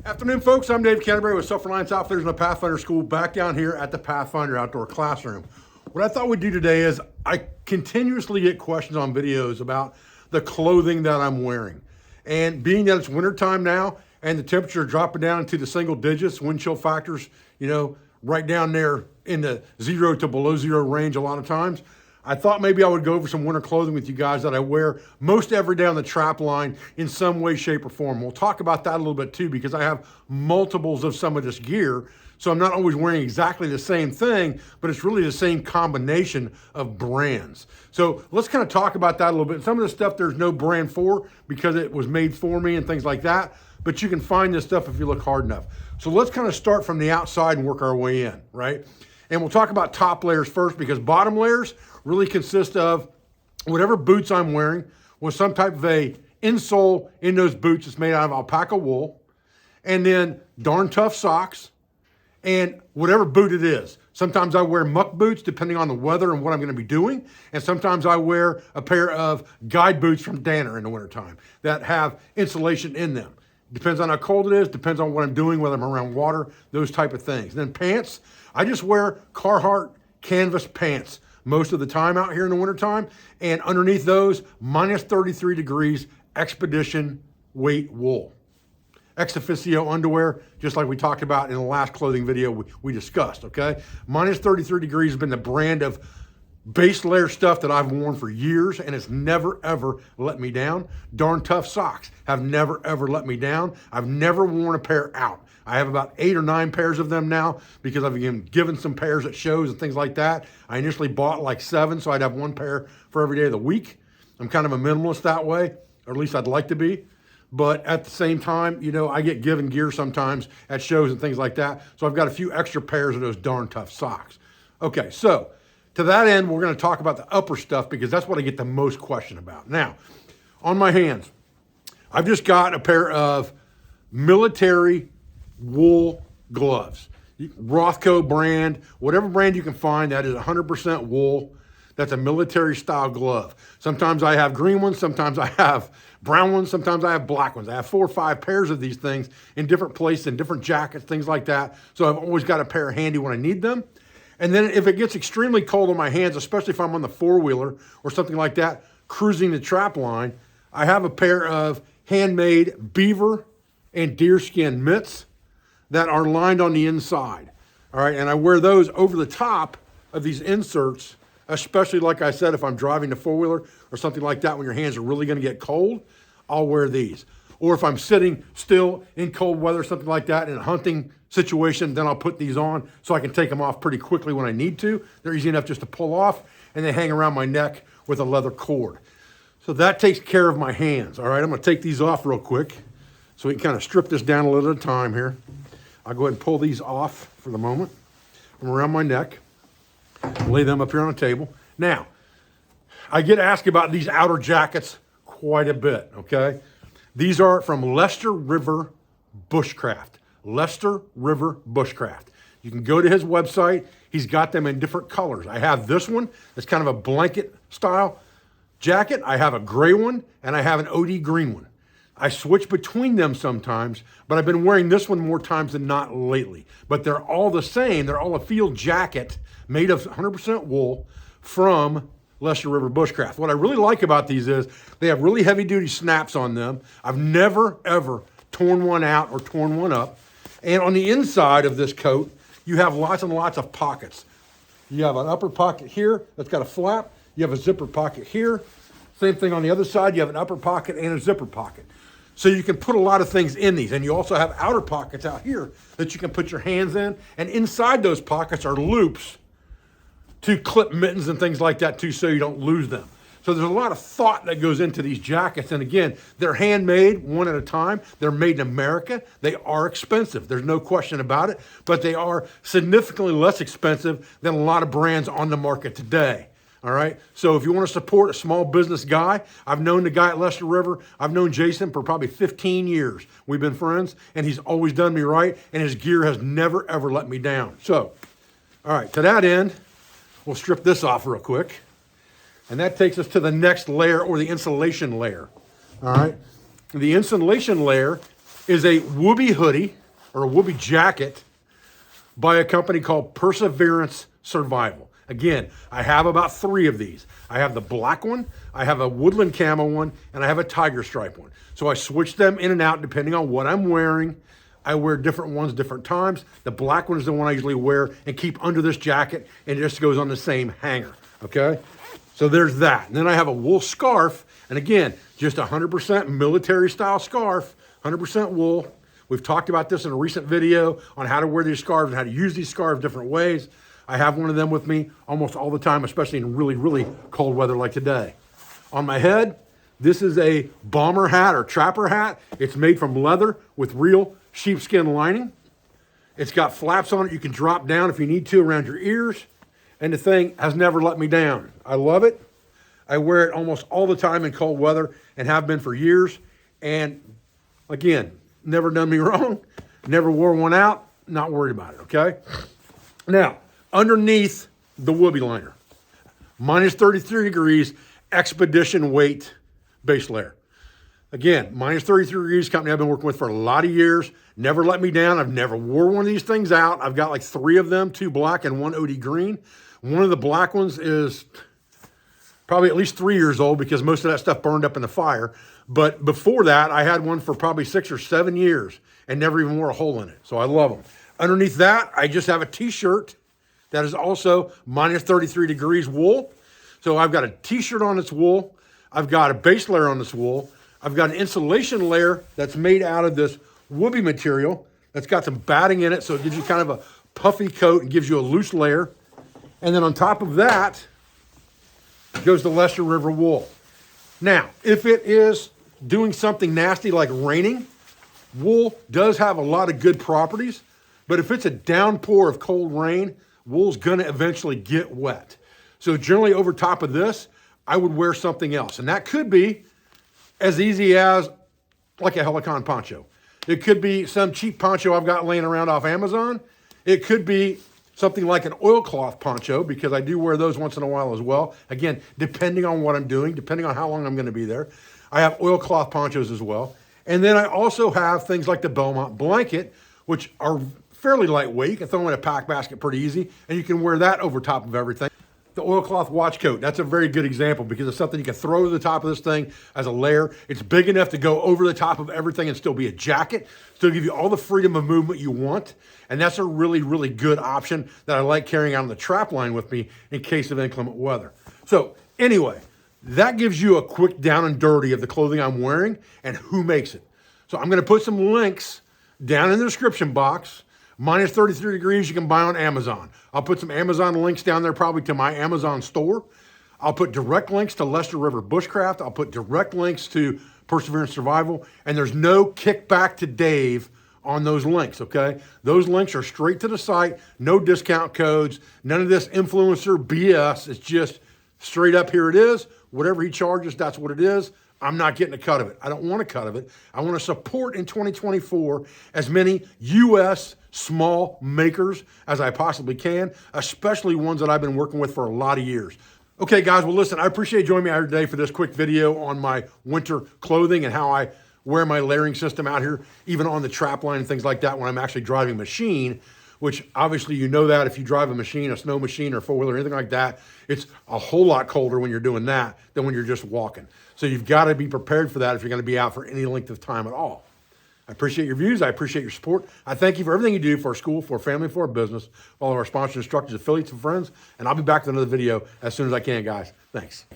Afternoon, folks. I'm Dave Canterbury with Self-Reliance Outfitters in the Pathfinder School, back down here at the Pathfinder Outdoor Classroom. What I thought we'd do today is I continuously get questions on videos about the clothing that I'm wearing. And being that it's wintertime now and the temperature dropping down into the single digits, wind chill factors, right down there in the 0 to below 0 range a lot of times, I thought maybe I would go over some winter clothing with you guys that I wear most every day on the trap line in some way, shape, or form. We'll talk about that a little bit too, because I have multiples of some of this gear. So I'm not always wearing exactly the same thing, but it's really the same combination of brands. So let's kind of talk about that a little bit. Some of the stuff there's no brand for because it was made for me and things like that, but you can find this stuff if you look hard enough. So let's kind of start from the outside and work our way in, right? And we'll talk about top layers first, because bottom layers really consist of whatever boots I'm wearing with some type of a insole in those boots that's made out of alpaca wool, and then darn tough socks, and whatever boot it is. Sometimes I wear muck boots depending on the weather and what I'm going to be doing, and sometimes I wear a pair of guide boots from Danner in the wintertime that have insulation in them. Depends on how cold it is, depends on what I'm doing, whether I'm around water, those type of things. And then pants, I just wear Carhartt canvas pants most of the time out here in the wintertime, and underneath those, minus 33 degrees expedition weight wool. Ex officio underwear, just like we talked about in the last clothing video we discussed, okay? Minus 33 degrees has been the brand of base layer stuff that I've worn for years, and it's never, ever let me down. Darn tough socks have never, ever let me down. I've never worn a pair out. I have about 8 or 9 pairs of them now because I've been given some pairs at shows and things like that. I initially bought like 7, so I'd have 1 pair for every day of the week. I'm kind of a minimalist that way, or at least I'd like to be. But at the same time, I get given gear sometimes at shows and things like that. So I've got a few extra pairs of those darn tough socks. Okay, so to that end, we're going to talk about the upper stuff because that's what I get the most question about. Now, on my hands, I've just got a pair of military wool gloves. Rothco brand, whatever brand you can find that is 100% wool. That's a military style glove. Sometimes I have green ones, sometimes I have brown ones, sometimes I have black ones. I have 4 or 5 pairs of these things in different places, in different jackets, things like that. So I've always got a pair handy when I need them. And then if it gets extremely cold on my hands, especially if I'm on the 4-wheeler or something like that, cruising the trap line, I have a pair of handmade beaver and deerskin mitts that are lined on the inside. All right, and I wear those over the top of these inserts, especially like I said, if I'm driving the 4-wheeler or something like that, when your hands are really gonna get cold, I'll wear these. Or if I'm sitting still in cold weather, something like that, in a hunting situation, then I'll put these on so I can take them off pretty quickly when I need to. They're easy enough just to pull off, and they hang around my neck with a leather cord. So that takes care of my hands. All right, I'm gonna take these off real quick so we can kind of strip this down a little at a time here. I'll go ahead and pull these off for the moment from around my neck, lay them up here on a table. Now, I get asked about these outer jackets quite a bit, okay? These are from Lester River Bushcraft. Lester River Bushcraft. You can go to his website. He's got them in different colors. I have this one that's kind of a blanket style jacket. I have a gray one, and I have an OD green one. I switch between them sometimes, but I've been wearing this one more times than not lately. But they're all the same. They're all a field jacket made of 100% wool from Lester River Bushcraft. What I really like about these is they have really heavy duty snaps on them. I've never, ever torn one out or torn one up. And on the inside of this coat, you have lots and lots of pockets. You have an upper pocket here that's got a flap. You have a zipper pocket here. Same thing on the other side. You have an upper pocket and a zipper pocket. So you can put a lot of things in these. And you also have outer pockets out here that you can put your hands in. And inside those pockets are loops to clip mittens and things like that too, so you don't lose them. So there's a lot of thought that goes into these jackets. And again, they're handmade one at a time. They're made in America. They are expensive. There's no question about it, but they are significantly less expensive than a lot of brands on the market today. All right. So if you want to support a small business guy, I've known the guy at Lester River. I've known Jason for probably 15 years. We've been friends, and he's always done me right, and his gear has never, ever let me down. So, all right, to that end, we'll strip this off real quick. And that takes us to the next layer, or the insulation layer. All right. The insulation layer is a Whoopee hoodie or a Whoopee jacket by a company called Perseverance Survival. Again, I have about 3 of these. I have the black one, I have a woodland camo one, and I have a tiger stripe one. So I switch them in and out depending on what I'm wearing. I wear different ones different times. The black one is the one I usually wear and keep under this jacket, and it just goes on the same hanger, okay? So there's that. And then I have a wool scarf, and again, just 100% military style scarf, 100% wool. We've talked about this in a recent video on how to wear these scarves and how to use these scarves different ways. I have one of them with me almost all the time, especially in really, really cold weather like today. On my head, this is a bomber hat or trapper hat. It's made from leather with real sheepskin lining. It's got flaps on it you can drop down if you need to around your ears. And the thing has never let me down. I love it. I wear it almost all the time in cold weather and have been for years. And again, never done me wrong. Never wore one out. Not worried about it, okay? Now, underneath the Whoopee liner, minus 33 degrees, expedition weight base layer. Again, minus 33 degrees, company I've been working with for a lot of years. Never let me down. I've never wore one of these things out. I've got like 3 of them, 2 black and 1 OD green. One of the black ones is probably at least 3 years old because most of that stuff burned up in the fire. But before that, I had one for probably 6 or 7 years and never even wore a hole in it. So I love them. Underneath that, I just have a t-shirt that is also minus 33 degrees wool. So I've got a t-shirt on its wool. I've got a base layer on this wool. I've got an insulation layer that's made out of this Whoopee material that's got some batting in it, so it gives you kind of a puffy coat and gives you a loose layer. And then on top of that goes the Lester River wool. Now, if it is doing something nasty like raining, wool does have a lot of good properties, but if it's a downpour of cold rain, wool's gonna eventually get wet. So generally over top of this, I would wear something else. And that could be as easy as like a Helicon poncho. It could be some cheap poncho I've got laying around off Amazon. It could be something like an oilcloth poncho because I do wear those once in a while as well. Again, depending on what I'm doing, depending on how long I'm gonna be there. I have oilcloth ponchos as well. And then I also have things like the Belmont blanket, which are fairly lightweight. You can throw them in a pack basket pretty easy, and you can wear that over top of everything. The oilcloth watch coat, that's a very good example because it's something you can throw to the top of this thing as a layer. It's big enough to go over the top of everything and still be a jacket, still give you all the freedom of movement you want. And that's a really, really good option that I like carrying out on the trap line with me in case of inclement weather. So anyway, that gives you a quick down and dirty of the clothing I'm wearing and who makes it. So I'm gonna put some links down in the description box. Minus 33 degrees you can buy on Amazon. I'll put some Amazon links down there probably to my Amazon store. I'll put direct links to Lester River Bushcraft. I'll put direct links to Perseverance Survival. And there's no kickback to Dave on those links, okay? Those links are straight to the site, no discount codes, none of this influencer BS. It's just straight up, here it is. Whatever he charges, that's what it is. I'm not getting a cut of it. I don't want a cut of it. I want to support in 2024 as many U.S. small makers as I possibly can, especially ones that I've been working with for a lot of years. Okay, guys, well, listen, I appreciate you joining me out here today for this quick video on my winter clothing and how I wear my layering system out here, even on the trap line and things like that when I'm actually driving a machine, which obviously you know that if you drive a machine, a snow machine or four-wheeler or anything like that, it's a whole lot colder when you're doing that than when you're just walking. So you've got to be prepared for that if you're going to be out for any length of time at all. I appreciate your views. I appreciate your support. I thank you for everything you do for our school, for our family, for our business, all of our sponsors, instructors, affiliates, and friends. And I'll be back with another video as soon as I can, guys. Thanks.